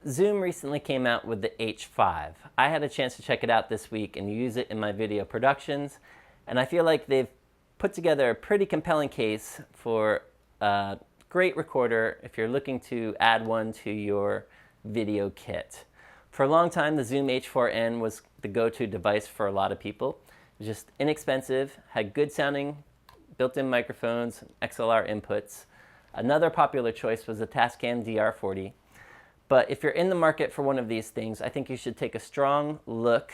Zoom recently came out with the H5. I had a chance to check it out this week and use it in my video productions, and I feel like they've put together a pretty compelling case for a great recorder if you're looking to add one to your video kit. For a long time, the Zoom H4n was the go-to device for a lot of people. It was just inexpensive, had good sounding built-in microphones, XLR inputs. Another popular choice was the Tascam DR40. But if you're in the market for one of these things, I think you should take a strong look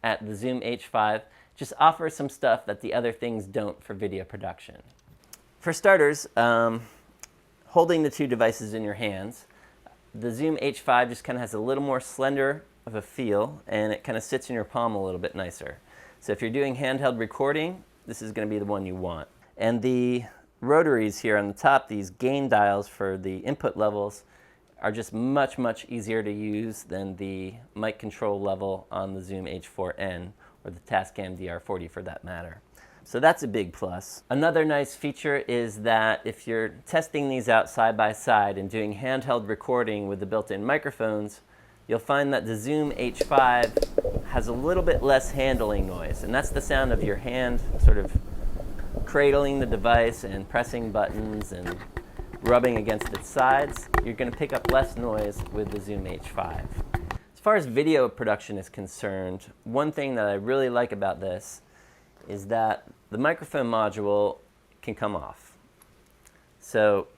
at the Zoom H5. Just offers some stuff that the other things don't for video production. For starters, holding the two devices in your hands, the Zoom H5 just kind of has a little more slender of a feel, and it kind of sits in your palm a little bit nicer. So if you're doing handheld recording, this is going to be the one you want. And the rotaries here on the top, these gain dials for the input levels, are just much, much easier to use than the mic control level on the Zoom H4n or the Tascam DR40 for that matter. So that's a big plus. Another nice feature is that if you're testing these out side by side and doing handheld recording with the built-in microphones, you'll find that the Zoom H5 has a little bit less handling noise, and that's the sound of your hand sort of cradling the device and pressing buttons and rubbing against its sides. You're going to pick up less noise with the Zoom H5. As far as video production is concerned, one thing that I really like about this is that the microphone module can come off. So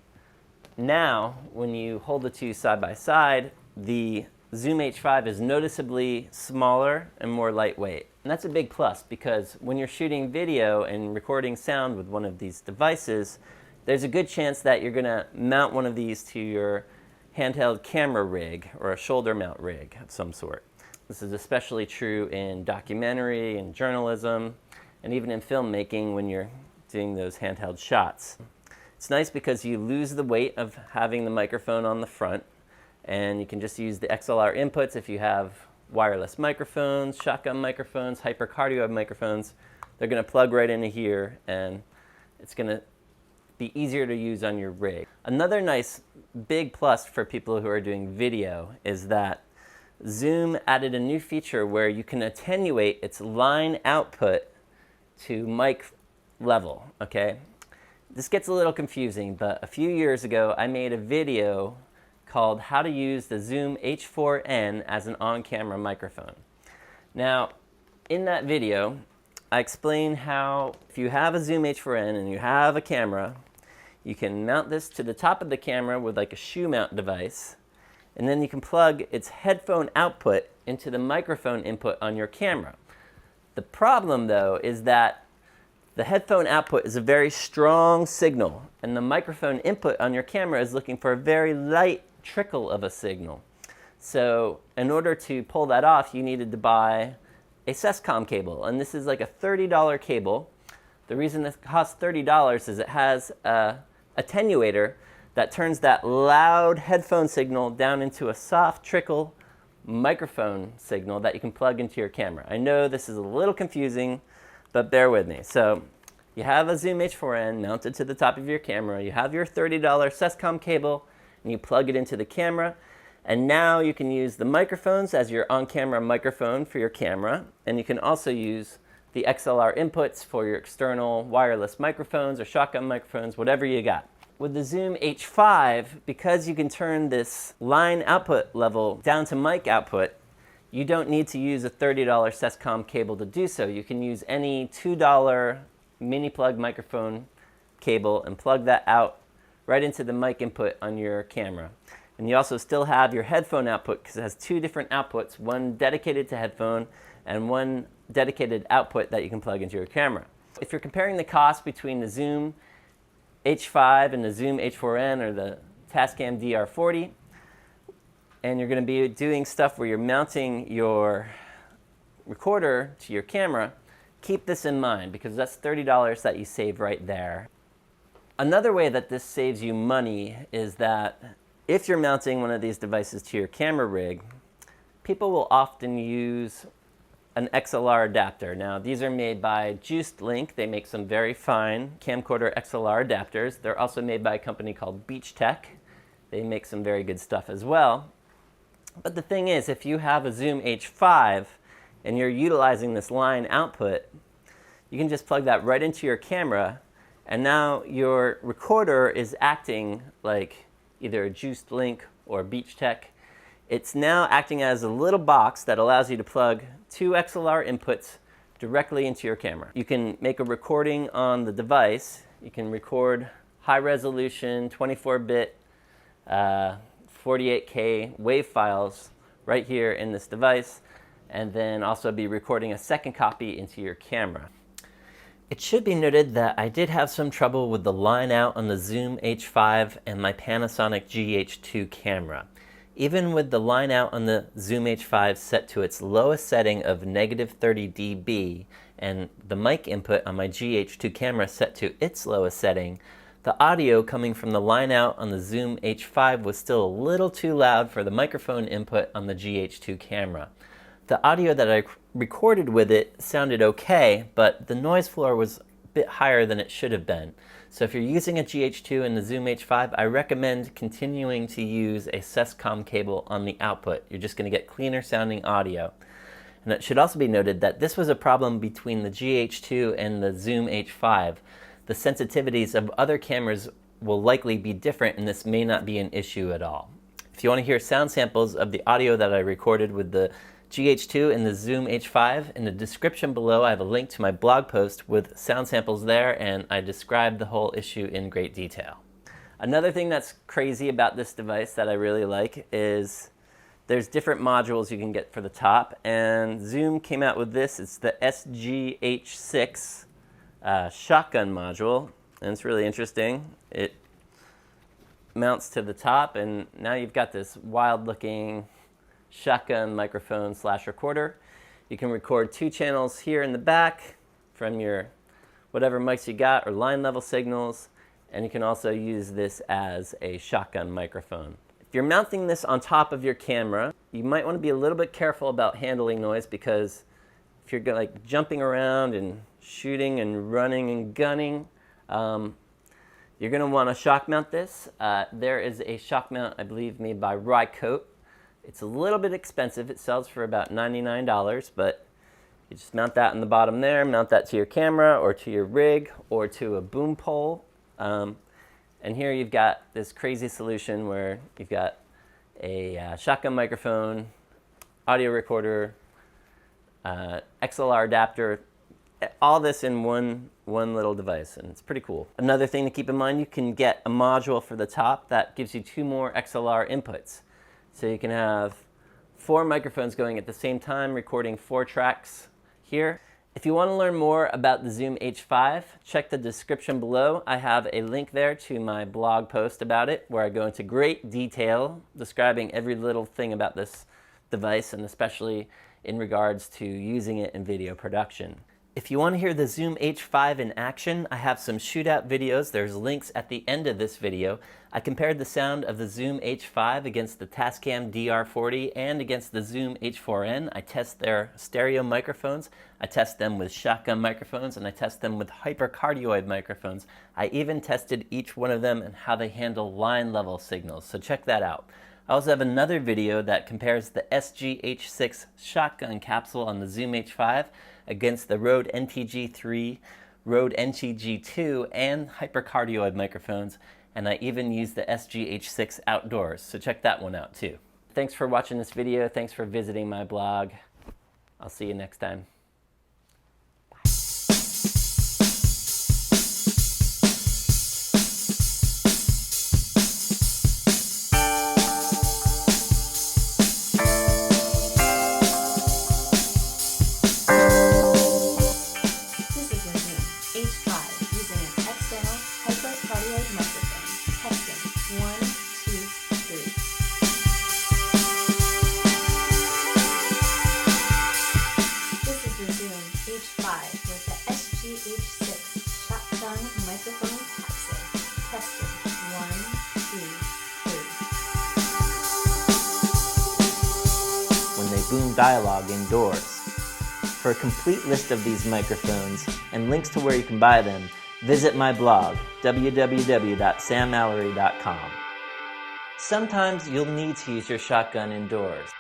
now when you hold the two side by side, the Zoom H5 is noticeably smaller and more lightweight. And that's a big plus because when you're shooting video and recording sound with one of these devices, there's a good chance that you're going to mount one of these to your handheld camera rig or a shoulder mount rig of some sort. This is especially true in documentary and journalism and even in filmmaking when you're doing those handheld shots. It's nice because you lose the weight of having the microphone on the front, and you can just use the XLR inputs if you have wireless microphones, shotgun microphones, hypercardioid microphones. They're going to plug right into here, and it's going to be easier to use on your rig. Another nice big plus for people who are doing video is that Zoom added a new feature where you can attenuate its line output to mic level, okay? This gets a little confusing, but a few years ago I made a video called How to Use the Zoom H4n as an on-camera microphone. Now, in that video, I explain how if you have a Zoom H4n and you have a camera, you can mount this to the top of the camera with like a shoe mount device, and then you can plug its headphone output into the microphone input on your camera. The problem though is that the headphone output is a very strong signal, and the microphone input on your camera is looking for a very light trickle of a signal. So in order to pull that off, you needed to buy a SESCOM cable, and this is like a $30 cable. The reason this costs $30 is it has a attenuator that turns that loud headphone signal down into a soft trickle microphone signal that you can plug into your camera. I know this is a little confusing, but bear with me. So you have a Zoom H4n mounted to the top of your camera, you have your $30 SESCOM cable, and you plug it into the camera, and now you can use the microphones as your on-camera microphone for your camera, and you can also use the XLR inputs for your external wireless microphones or shotgun microphones, whatever you got. With the Zoom H5, because you can turn this line output level down to mic output, you don't need to use a $30 SESCOM cable to do so. You can use any $2 mini plug microphone cable and plug that out right into the mic input on your camera. And you also still have your headphone output because it has two different outputs, one dedicated to headphone and one dedicated output that you can plug into your camera. If you're comparing the cost between the Zoom H5 and the Zoom H4n or the Tascam DR40, and you're going to be doing stuff where you're mounting your recorder to your camera, keep this in mind because that's $30 that you save right there. Another way that this saves you money is that if you're mounting one of these devices to your camera rig, people will often use an XLR adapter. Now, these are made by Juiced Link. They make some very fine camcorder XLR adapters. They're also made by a company called Beach Tech. They make some very good stuff as well. But the thing is, if you have a Zoom H5 and you're utilizing this line output, you can just plug that right into your camera, and now your recorder is acting like either a Juiced Link or Beach Tech. It's now acting as a little box that allows you to plug two XLR inputs directly into your camera. You can make a recording on the device. You can record high resolution 24-bit 48K WAV files right here in this device, and then also be recording a second copy into your camera. It should be noted that I did have some trouble with the line out on the Zoom H5 and my Panasonic GH2 camera. Even with the line out on the Zoom H5 set to its lowest setting of -30 dB and the mic input on my GH2 camera set to its lowest setting, the audio coming from the line out on the Zoom H5 was still a little too loud for the microphone input on the GH2 camera. The audio that I recorded with it sounded okay, but the noise floor was a bit higher than it should have been. So if you're using a GH2 in the Zoom H5, I recommend continuing to use a SESCOM cable on the output. You're just going to get cleaner sounding audio. And it should also be noted that this was a problem between the GH2 and the Zoom H5. The sensitivities of other cameras will likely be different, and this may not be an issue at all. If you want to hear sound samples of the audio that I recorded with the GH2 and the Zoom H5, in the description below I have a link to my blog post with sound samples there, and I describe the whole issue in great detail. Another thing that's crazy about this device that I really like is there's different modules you can get for the top, and Zoom came out with this. It's the SGH6 shotgun module, and it's really interesting. It mounts to the top, and now you've got this wild looking shotgun microphone / recorder. You can record 2 channels here in the back from your whatever mics you got or line level signals, and you can also use this as a shotgun microphone. If you're mounting this on top of your camera, you might want to be a little bit careful about handling noise, because if you're like jumping around and shooting and running and gunning, you're going to want to shock mount this. There is a shock mount, I believe, made by Rycote. It's a little bit expensive. It sells for about $99, but you just mount that in the bottom there, mount that to your camera or to your rig or to a boom pole. And here you've got this crazy solution where you've got a shotgun microphone, audio recorder, XLR adapter, all this in one little device, and it's pretty cool. Another thing to keep in mind, you can get a module for the top that gives you 2 more XLR inputs. So you can have 4 microphones going at the same time, recording 4 tracks here. If you want to learn more about the Zoom H5, check the description below. I have a link there to my blog post about it, where I go into great detail describing every little thing about this device, and especially in regards to using it in video production. If you want to hear the Zoom H5 in action, I have some shootout videos. There's links at the end of this video. I compared the sound of the Zoom H5 against the Tascam DR40 and against the Zoom H4n. I test their stereo microphones. I test them with shotgun microphones, and I test them with hypercardioid microphones. I even tested each one of them and how they handle line level signals, so check that out. I also have another video that compares the SGH6 shotgun capsule on the Zoom H5 against the Rode NTG3, Rode NTG2, and hypercardioid microphones, and I even use the SGH6 outdoors, so check that one out too. Thanks for watching this video. Thanks for visiting my blog. I'll see you next time. Boom dialogue indoors. For a complete list of these microphones and links to where you can buy them, visit my blog, www.sammallory.com. Sometimes you'll need to use your shotgun indoors.